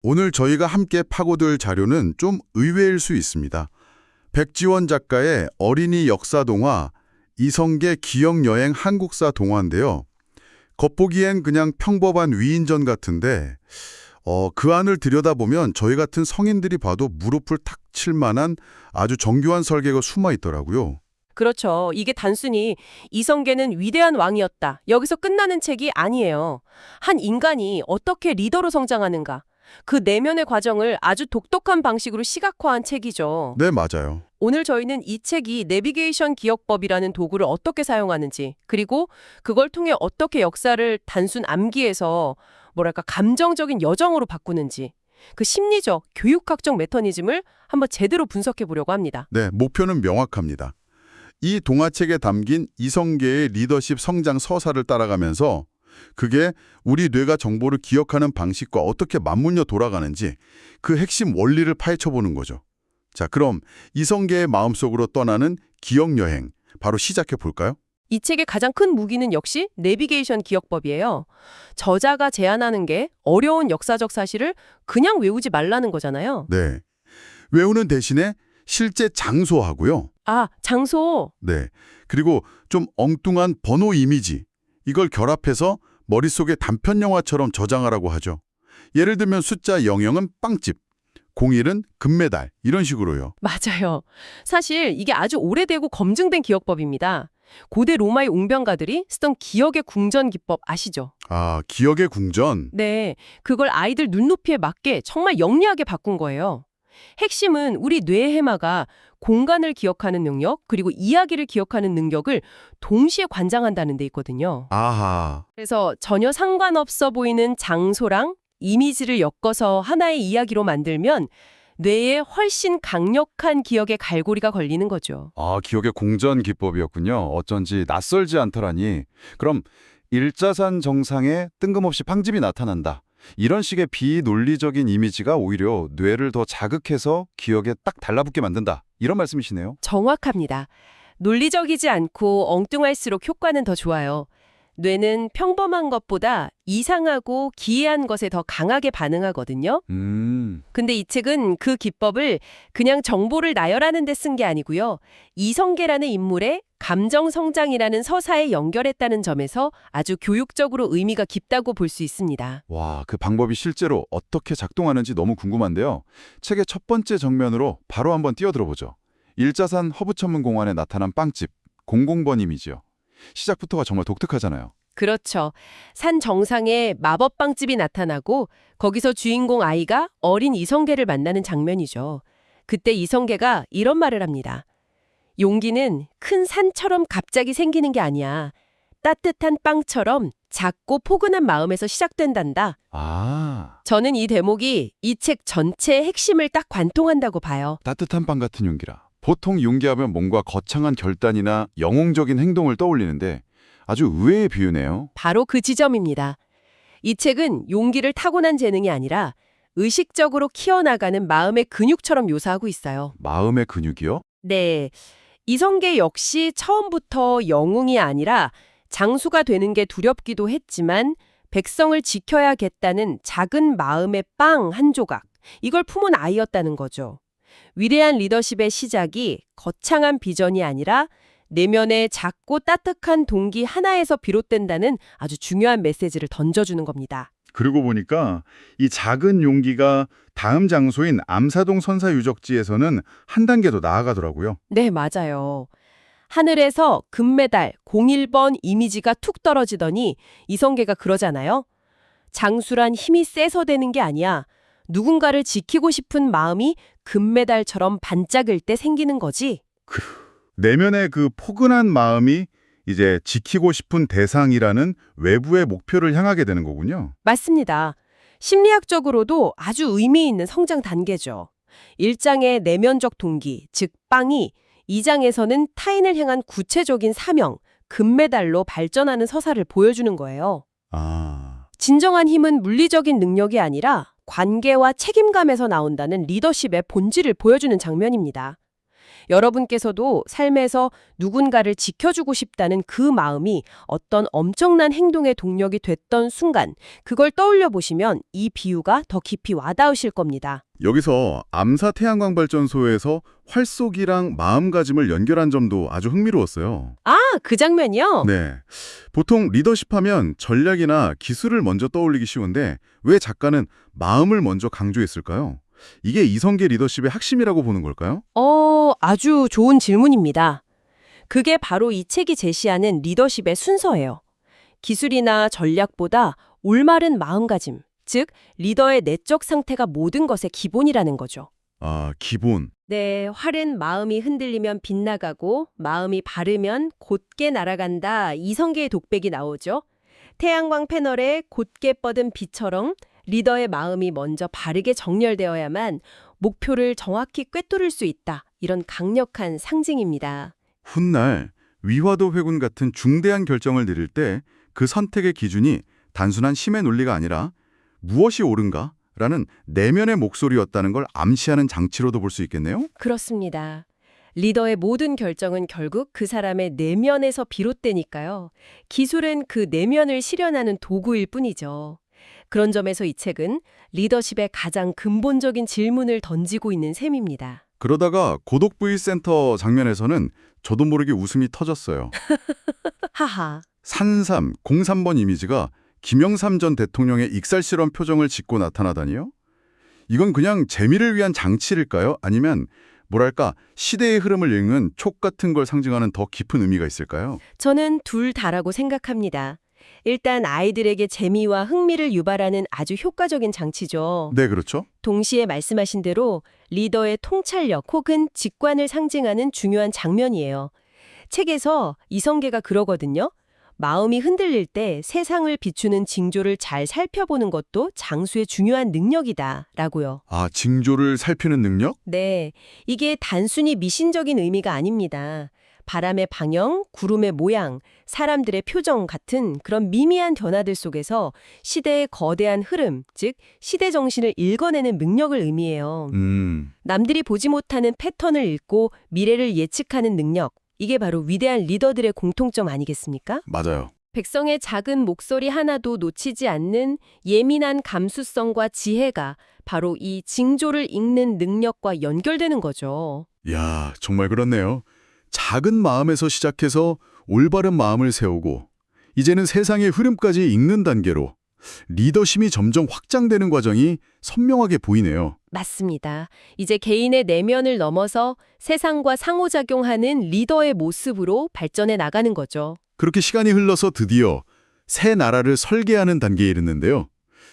오늘 저희가 함께 파고들 자료는 좀 의외일 수 있습니다. 백지원 작가의 어린이 역사 동화 이성계 기억여행 한국사 동화인데요. 겉보기엔 그냥 평범한 위인전 같은데 그 안을 들여다보면 저희 같은 성인들이 봐도 무릎을 탁 칠 만한 아주 정교한 설계가 숨어 있더라고요. 그렇죠. 이게 단순히 이성계는 위대한 왕이었다. 여기서 끝나는 책이 아니에요. 한 인간이 어떻게 리더로 성장하는가. 그 내면의 과정을 아주 독특한 방식으로 시각화한 책이죠. 네, 맞아요. 오늘 저희는 이 책이 내비게이션 기억법이라는 도구를 어떻게 사용하는지, 그리고 그걸 통해 어떻게 역사를 단순 암기에서 감정적인 여정으로 바꾸는지, 그 심리적, 교육학적 메커니즘을 한번 제대로 분석해 보려고 합니다. 네, 목표는 명확합니다. 이 동화책에 담긴 이성계의 리더십 성장 서사를 따라가면서 그게 우리 뇌가 정보를 기억하는 방식과 어떻게 맞물려 돌아가는지 그 핵심 원리를 파헤쳐보는 거죠. 자, 그럼 이성계의 마음속으로 떠나는 기억여행 바로 시작해 볼까요? 이 책의 가장 큰 무기는 역시 내비게이션 기억법이에요. 저자가 제안하는 게 어려운 역사적 사실을 그냥 외우지 말라는 거잖아요. 네, 외우는 대신에 실제 장소하고요. 아, 장소. 네, 그리고 좀 엉뚱한 번호 이미지 이걸 결합해서 머릿속에 단편 영화처럼 저장하라고 하죠. 예를 들면 숫자 00은 빵집, 01은 금메달 이런 식으로요. 맞아요. 사실 이게 아주 오래되고 검증된 기억법입니다. 고대 로마의 웅변가들이 쓰던 기억의 궁전 기법 아시죠? 아, 기억의 궁전. 네, 그걸 아이들 눈높이에 맞게 정말 영리하게 바꾼 거예요. 핵심은 우리 뇌의 해마가 공간을 기억하는 능력, 그리고 이야기를 기억하는 능력을 동시에 관장한다는 데 있거든요. 아하. 그래서 전혀 상관없어 보이는 장소랑 이미지를 엮어서 하나의 이야기로 만들면 뇌에 훨씬 강력한 기억의 갈고리가 걸리는 거죠. 아, 기억의 궁전 기법이었군요. 어쩐지 낯설지 않더라니. 그럼 일자산 정상에 뜬금없이 빵집이 나타난다. 이런 식의 비논리적인 이미지가 오히려 뇌를 더 자극해서 기억에 딱 달라붙게 만든다. 이런 말씀이시네요. 정확합니다. 논리적이지 않고 엉뚱할수록 효과는 더 좋아요. 뇌는 평범한 것보다 이상하고 기이한 것에 더 강하게 반응하거든요. 근데 이 책은 그 기법을 그냥 정보를 나열하는 데 쓴 게 아니고요. 이성계라는 인물의 감정 성장이라는 서사에 연결했다는 점에서 아주 교육적으로 의미가 깊다고 볼 수 있습니다. 와, 그 방법이 실제로 어떻게 작동하는지 너무 궁금한데요. 책의 첫 번째 정면으로 바로 한번 뛰어들어보죠. 일자산 허브천문공원에 나타난 빵집, 00번 이미지요. 시작부터가 정말 독특하잖아요. 그렇죠. 산 정상에 마법빵집이 나타나고 거기서 주인공 아이가 어린 이성계를 만나는 장면이죠. 그때 이성계가 이런 말을 합니다. 용기는 큰 산처럼 갑자기 생기는 게 아니야. 따뜻한 빵처럼 작고 포근한 마음에서 시작된단다. 아, 저는 이 대목이 이 책 전체의 핵심을 딱 관통한다고 봐요. 따뜻한 빵 같은 용기라. 보통 용기하면 뭔가 거창한 결단이나 영웅적인 행동을 떠올리는데 아주 의외의 비유네요. 바로 그 지점입니다. 이 책은 용기를 타고난 재능이 아니라 의식적으로 키워나가는 마음의 근육처럼 묘사하고 있어요. 마음의 근육이요? 네, 이성계 역시 처음부터 영웅이 아니라 장수가 되는 게 두렵기도 했지만 백성을 지켜야겠다는 작은 마음의 빵 한 조각, 이걸 품은 아이였다는 거죠. 위대한 리더십의 시작이 거창한 비전이 아니라 내면의 작고 따뜻한 동기 하나에서 비롯된다는 아주 중요한 메시지를 던져주는 겁니다. 그러고 보니까 이 작은 용기가 다음 장소인 암사동 선사유적지에서는 한 단계 더 나아가더라고요. 네, 맞아요. 하늘에서 금메달 01번 이미지가 툭 떨어지더니 이성계가 그러잖아요. 장수란 힘이 세서 되는 게 아니야. 누군가를 지키고 싶은 마음이 금메달처럼 반짝일 때 생기는 거지. 내면의 그 포근한 마음이 이제 지키고 싶은 대상이라는 외부의 목표를 향하게 되는 거군요. 맞습니다. 심리학적으로도 아주 의미 있는 성장 단계죠. 1장의 내면적 동기, 즉 빵이 2장에서는 타인을 향한 구체적인 사명, 금메달로 발전하는 서사를 보여주는 거예요. 아, 진정한 힘은 물리적인 능력이 아니라 관계와 책임감에서 나온다는 리더십의 본질을 보여주는 장면입니다. 여러분께서도 삶에서 누군가를 지켜주고 싶다는 그 마음이 어떤 엄청난 행동의 동력이 됐던 순간, 그걸 떠올려 보시면 이 비유가 더 깊이 와닿으실 겁니다. 여기서 암사 태양광 발전소에서 활쏘기랑 마음가짐을 연결한 점도 아주 흥미로웠어요. 아, 그 장면이요? 네. 보통 리더십 하면 전략이나 기술을 먼저 떠올리기 쉬운데 왜 작가는 마음을 먼저 강조했을까요? 이게 이성계 리더십의 핵심이라고 보는 걸까요? 아주 좋은 질문입니다. 그게 바로 이 책이 제시하는 리더십의 순서예요. 기술이나 전략보다 올바른 마음가짐, 즉 리더의 내적 상태가 모든 것의 기본이라는 거죠. 아, 기본. 네, 활은 마음이 흔들리면 빗나가고 마음이 바르면 곧게 날아간다. 이성계의 독백이 나오죠. 태양광 패널에 곧게 뻗은 빛처럼 리더의 마음이 먼저 바르게 정렬되어야만 목표를 정확히 꿰뚫을 수 있다. 이런 강력한 상징입니다. 훗날 위화도 회군 같은 중대한 결정을 내릴 때 그 선택의 기준이 단순한 힘의 논리가 아니라 무엇이 옳은가? 라는 내면의 목소리였다는 걸 암시하는 장치로도 볼 수 있겠네요? 그렇습니다. 리더의 모든 결정은 결국 그 사람의 내면에서 비롯되니까요. 기술은 그 내면을 실현하는 도구일 뿐이죠. 그런 점에서 이 책은 리더십의 가장 근본적인 질문을 던지고 있는 셈입니다. 그러다가 고독부의 센터 장면에서는 저도 모르게 웃음이 터졌어요. 하하. 산삼, 03번 이미지가 김영삼 전 대통령의 익살스러운 표정을 짓고 나타나다니요? 이건 그냥 재미를 위한 장치일까요? 아니면 뭐랄까 시대의 흐름을 읽는 촉 같은 걸 상징하는 더 깊은 의미가 있을까요? 저는 둘 다라고 생각합니다. 일단 아이들에게 재미와 흥미를 유발하는 아주 효과적인 장치죠. 네, 그렇죠. 동시에 말씀하신 대로 리더의 통찰력 혹은 직관을 상징하는 중요한 장면이에요. 책에서 이성계가 그러거든요. 마음이 흔들릴 때 세상을 비추는 징조를 잘 살펴보는 것도 장수의 중요한 능력이다 라고요. 아, 징조를 살피는 능력? 네, 이게 단순히 미신적인 의미가 아닙니다. 바람의 방향, 구름의 모양, 사람들의 표정 같은 그런 미미한 변화들 속에서 시대의 거대한 흐름, 즉 시대 정신을 읽어내는 능력을 의미해요. 남들이 보지 못하는 패턴을 읽고 미래를 예측하는 능력, 이게 바로 위대한 리더들의 공통점 아니겠습니까? 맞아요. 백성의 작은 목소리 하나도 놓치지 않는 예민한 감수성과 지혜가 바로 이 징조를 읽는 능력과 연결되는 거죠. 이야, 정말 그렇네요. 작은 마음에서 시작해서 올바른 마음을 세우고 이제는 세상의 흐름까지 읽는 단계로 리더십이 점점 확장되는 과정이 선명하게 보이네요. 맞습니다. 이제 개인의 내면을 넘어서 세상과 상호작용하는 리더의 모습으로 발전해 나가는 거죠. 그렇게 시간이 흘러서 드디어 새 나라를 설계하는 단계에 이르는데요.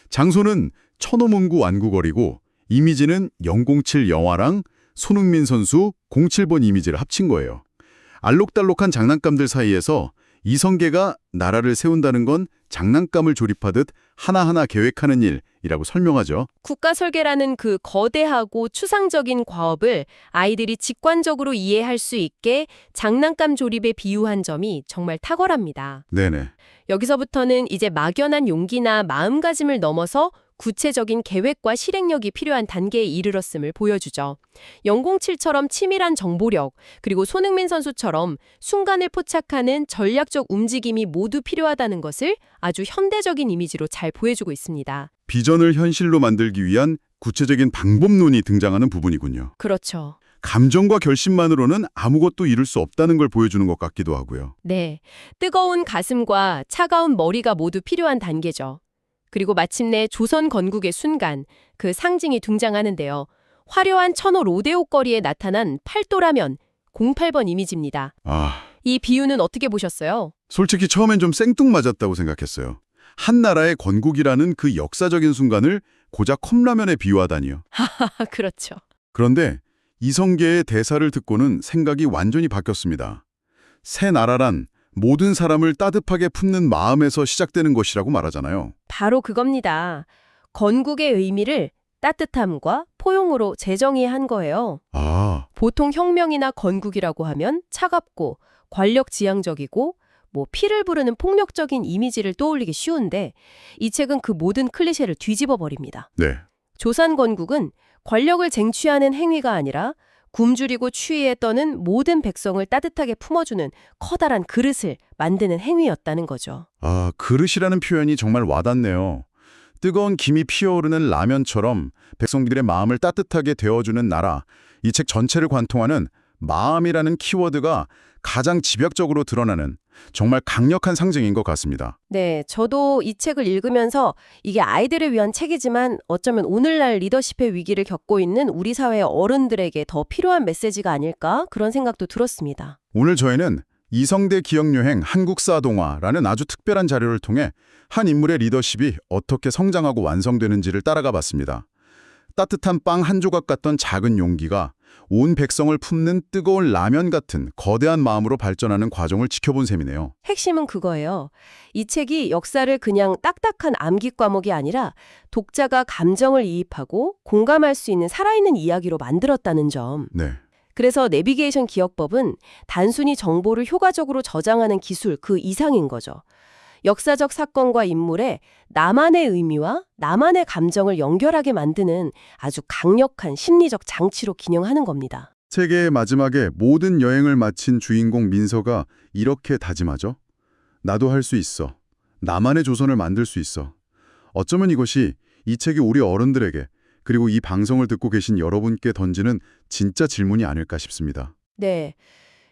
장소는 천호문구 완구거리고 이미지는 007 영화랑 손흥민 선수 07번 이미지를 합친 거예요. 알록달록한 장난감들 사이에서 이성계가 나라를 세운다는 건 장난감을 조립하듯 하나하나 계획하는 일이라고 설명하죠. 국가 설계라는 그 거대하고 추상적인 과업을 아이들이 직관적으로 이해할 수 있게 장난감 조립에 비유한 점이 정말 탁월합니다. 네네. 여기서부터는 이제 막연한 용기나 마음가짐을 넘어서 구체적인 계획과 실행력이 필요한 단계에 이르렀음을 보여주죠. 007처럼 치밀한 정보력, 그리고 손흥민 선수처럼 순간을 포착하는 전략적 움직임이 모두 필요하다는 것을 아주 현대적인 이미지로 잘 보여주고 있습니다. 비전을 현실로 만들기 위한 구체적인 방법론이 등장하는 부분이군요. 그렇죠. 감정과 결심만으로는 아무것도 이룰 수 없다는 걸 보여주는 것 같기도 하고요. 네, 뜨거운 가슴과 차가운 머리가 모두 필요한 단계죠. 그리고 마침내 조선 건국의 순간, 그 상징이 등장하는데요. 화려한 천호 로데오 거리에 나타난 팔도라면 08번 이미지입니다. 이 비유는 어떻게 보셨어요? 솔직히 처음엔 좀 생뚱맞았다고 생각했어요. 한 나라의 건국이라는 그 역사적인 순간을 고작 컵라면에 비유하다니요. 그렇죠. 그런데 이성계의 대사를 듣고는 생각이 완전히 바뀌었습니다. 새 나라란 모든 사람을 따뜻하게 품는 마음에서 시작되는 것이라고 말하잖아요. 바로 그겁니다. 건국의 의미를 따뜻함과 포용으로 재정의한 거예요. 보통 혁명이나 건국이라고 하면 차갑고 권력지향적이고 피를 부르는 폭력적인 이미지를 떠올리기 쉬운데 이 책은 그 모든 클리셰를 뒤집어 버립니다. 네. 조선 건국은 권력을 쟁취하는 행위가 아니라 굶주리고 추위에 떠는 모든 백성을 따뜻하게 품어주는 커다란 그릇을 만드는 행위였다는 거죠. 아, 그릇이라는 표현이 정말 와닿네요. 뜨거운 김이 피어오르는 라면처럼 백성들의 마음을 따뜻하게 데워주는 나라, 이 책 전체를 관통하는 마음이라는 키워드가 가장 집약적으로 드러나는 정말 강력한 상징인 것 같습니다. 네, 저도 이 책을 읽으면서 이게 아이들을 위한 책이지만 어쩌면 오늘날 리더십의 위기를 겪고 있는 우리 사회의 어른들에게 더 필요한 메시지가 아닐까 그런 생각도 들었습니다. 오늘 저희는 이성대 기억여행 한국사 동화라는 아주 특별한 자료를 통해 한 인물의 리더십이 어떻게 성장하고 완성되는지를 따라가 봤습니다. 따뜻한 빵 한 조각 같던 작은 용기가 온 백성을 품는 뜨거운 라면 같은 거대한 마음으로 발전하는 과정을 지켜본 셈이네요. 핵심은 그거예요. 이 책이 역사를 그냥 딱딱한 암기 과목이 아니라 독자가 감정을 이입하고 공감할 수 있는 살아있는 이야기로 만들었다는 점. 네. 그래서 내비게이션 기억법은 단순히 정보를 효과적으로 저장하는 기술 그 이상인 거죠. 역사적 사건과 인물에 나만의 의미와 나만의 감정을 연결하게 만드는 아주 강력한 심리적 장치로 기능하는 겁니다. 책의 마지막에 모든 여행을 마친 주인공 민서가 이렇게 다짐하죠. 나도 할 수 있어. 나만의 조선을 만들 수 있어. 어쩌면 이것이 이 책이 우리 어른들에게 그리고 이 방송을 듣고 계신 여러분께 던지는 진짜 질문이 아닐까 싶습니다. 네,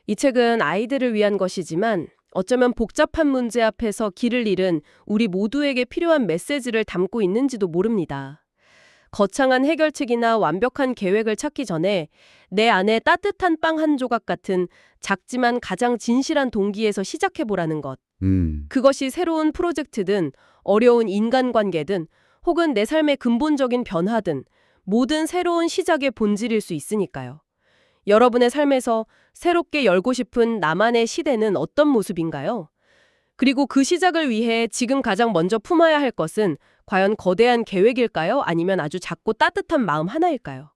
이 책은 아이들을 위한 것이지만 어쩌면 복잡한 문제 앞에서 길을 잃은 우리 모두에게 필요한 메시지를 담고 있는지도 모릅니다. 거창한 해결책이나 완벽한 계획을 찾기 전에 내 안에 따뜻한 빵 한 조각 같은 작지만 가장 진실한 동기에서 시작해보라는 것. 그것이 새로운 프로젝트든 어려운 인간관계든 혹은 내 삶의 근본적인 변화든 모든 새로운 시작의 본질일 수 있으니까요. 여러분의 삶에서 새롭게 열고 싶은 나만의 시대는 어떤 모습인가요? 그리고 그 시작을 위해 지금 가장 먼저 품어야 할 것은 과연 거대한 계획일까요? 아니면 아주 작고 따뜻한 마음 하나일까요?